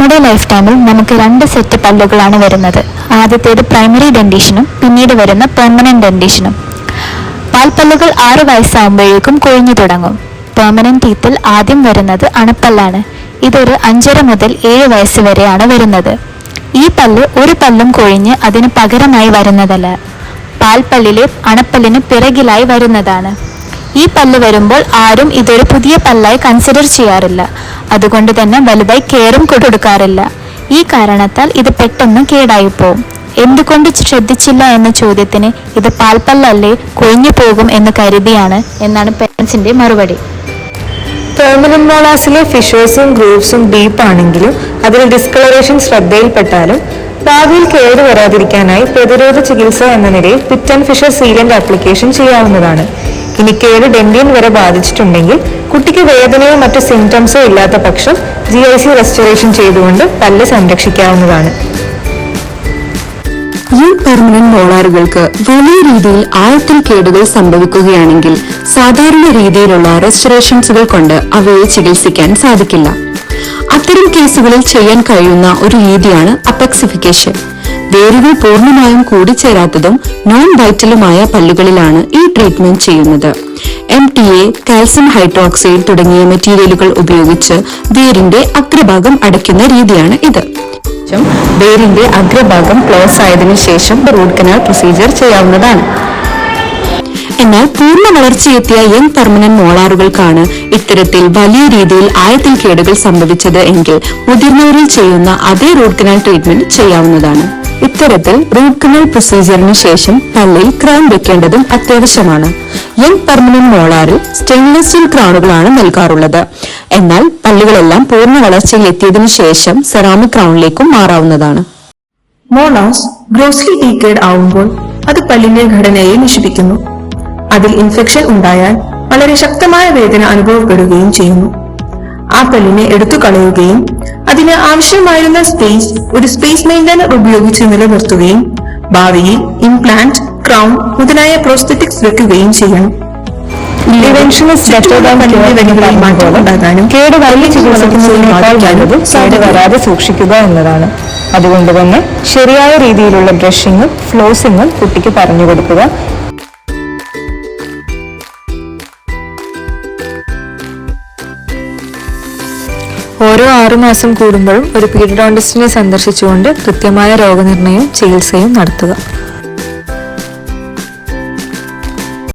നമ്മുടെ ലൈഫ് ടൈമിൽ നമുക്ക് 2 സെറ്റ് പല്ലുകളാണ് വരുന്നത്. ആദ്യത്തേത് പ്രൈമറി ഡെന്റിഷനും പിന്നീട് വരുന്ന പെർമനന്റ് ഡെന്റിഷനും. പാൽപ്പല്ലുകൾ 6 വയസ്സാകുമ്പോഴേക്കും കൊഴിഞ്ഞു തുടങ്ങും. പെർമനന്റ് ടീത്തിൽ ആദ്യം വരുന്നത് അണപ്പല്ലാണ്. ഇതൊരു 5.5 മുതൽ 7 വയസ്സ് വരെയാണ് വരുന്നത്. ഈ പല്ല് ഒരു പല്ലും കൊഴിഞ്ഞ് അതിന് പകരമായി വരുന്നതല്ല, പാൽപ്പല്ലിലെ അണപ്പല്ലിന് പിറകിലായി വരുന്നതാണ്. ഈ പല്ല് വരുമ്പോൾ ആരും ഇതൊരു പുതിയ പല്ലായി കൺസിഡർ ചെയ്യാറില്ല. അതുകൊണ്ട് തന്നെ വലുതായി കെയറും കൊടുക്കാറില്ല. ഈ കാരണത്താൽ ഇത് പെട്ടെന്ന് കേടായിപ്പോവും. എന്തുകൊണ്ട് ശ്രദ്ധിച്ചില്ല എന്ന ചോദ്യത്തിന് ഇത് പാൽപ്പല്ലല്ലേ, കൊഴിഞ്ഞു പോകും എന്ന് കരുതിയാണ് എന്നാണ് പേരൻസിന്റെ മറുപടി. പെർമനന്റ് മോളാസിലെ ഫിഷേഴ്സും ഗ്രൂവ്സും ഡീപ്പ് ആണെങ്കിലും അതിൽ ഡിസ്കളറേഷൻ ശ്രദ്ധയിൽപ്പെട്ടാലും ഭാവിയിൽ കേട് വരാതിരിക്കാനായി പ്രതിരോധ ചികിത്സ എന്ന നിലയിൽ pit and fissure sealant application ചെയ്യാവുന്നതാണ്. ഇനി കേട് ഡെന്റിൻ വരെ ബാധിച്ചിട്ടുണ്ടെങ്കിൽ കുട്ടിക്ക് വേദനയോ മറ്റു സിംറ്റംസോ ഇല്ലാത്ത പക്ഷം GIC റെസ്റ്റോറേഷൻ ചെയ്തുകൊണ്ട് പല്ല് സംരക്ഷിക്കാവുന്നതാണ്. ഈ പെർമനന്റ് മോളാറുകൾക്ക് വലിയ രീതിയിൽ ആഴത്തിൽ കേടുകൾ സംഭവിക്കുകയാണെങ്കിൽ സാധാരണ രീതിയിലുള്ള റെസ്റ്റോറേഷൻസുകൾ കൊണ്ട് അവയെ ചികിത്സിക്കാൻ സാധിക്കില്ല. അത്തരം കേസുകളിൽ ചെയ്യാൻ കഴിയുന്ന ഒരു രീതിയാണ് അപെക്സിഫിക്കേഷൻ. വേരുകൾ പൂർണ്ണമായും കൂടിച്ചേരാത്തതും നോൺ വൈറ്റലുമായ പല്ലുകളിലാണ് ഈ ട്രീറ്റ്മെന്റ് ചെയ്യുന്നത്. MTA, കാൽസ്യം ഹൈഡ്രോക്സൈഡ് തുടങ്ങിയ മെറ്റീരിയലുകൾ ഉപയോഗിച്ച് വേരിന്റെ അഗ്രഭാഗം അടയ്ക്കുന്ന രീതിയാണ് ഇത്. വേരിന്റെ അഗ്രഭാഗം ക്ലോസ് ആയതിനു ശേഷം റൂട്ട് കനാൽ പ്രൊസീജിയർ ചെയ്യാവുന്നതാണ്. എന്നാൽ പൂർണ്ണ വളർച്ചയെത്തിയ യങ് പെർമനന്റ് മോളാറുകൾക്കാണ് ഇത്തരത്തിൽ വലിയ രീതിയിൽ ആഴത്തിൽ കേടുകൾ സംഭവിച്ചത് എങ്കിൽ മുതിർന്നവരിൽ ചെയ്യുന്ന അതേ റൂട്ട് കനാൽ ട്രീറ്റ്മെന്റ് ചെയ്യാവുന്നതാണ്. ഇത്തരത്തിൽ റൂട്ട് കനാൽ പ്രൊസീജിയറിന് ശേഷം പല്ലിൽ ക്രൗൺ വെക്കേണ്ടതും അത്യാവശ്യമാണ്. യങ് പെർമനന്റ് മോളാറിൽ സ്റ്റെയിൻലെസ് സ്റ്റീൽ ക്രൗണുകളാണ് നൽകാറുള്ളത്. എന്നാൽ പല്ലുകളെല്ലാം പൂർണ്ണ വളർച്ചയിൽ എത്തിയതിനു ശേഷം സെറാമിക് ക്രൗണിലേക്കും മാറാവുന്നതാണ്. മോളാസ് ഗ്രോസ്ലി ഡീക്കേഡ് ആവുമ്പോൾ അത് പല്ലിന്റെ ഘടനയെ നശിപ്പിക്കുന്നു. അതിൽ ഇൻഫെക്ഷൻ ഉണ്ടായാൽ വളരെ ശക്തമായ വേദന അനുഭവപ്പെടുകയും ചെയ്യുന്നു. ആ പല്ലിനെ എടുത്തു കളയുകയും അതിന് ആവശ്യമായിരുന്ന ഒരു സ്പേസ് മെയിന്റനർ ഉപയോഗിച്ച് നിലനിർത്തുകയും ഭാവിയിൽ ഇംപ്ലാന്റ്, ക്രൗൺ മുതലായ പ്രോസ്തെറ്റിക്സ് വെക്കുകയും ചെയ്യണം. കേട് വലിയ ചികിത്സിക്കുന്നതിനേക്കാൾ വരാതെ സൂക്ഷിക്കുക എന്നതാണ്. അതുകൊണ്ട് തന്നെ ശരിയായ രീതിയിലുള്ള ബ്രഷിങ്ങും ഫ്ലോസിങ്ങും കുട്ടിക്ക് പറഞ്ഞു കൊടുക്കുക. ഓരോ 6 മാസം കൂടുമ്പോഴും ഒരു പീഡിയോഡോണ്ടിസ്റ്റിനെ സന്ദർശിച്ചുകൊണ്ട് കൃത്യമായ രോഗനിർണയവും ചികിത്സയും നടത്തുക.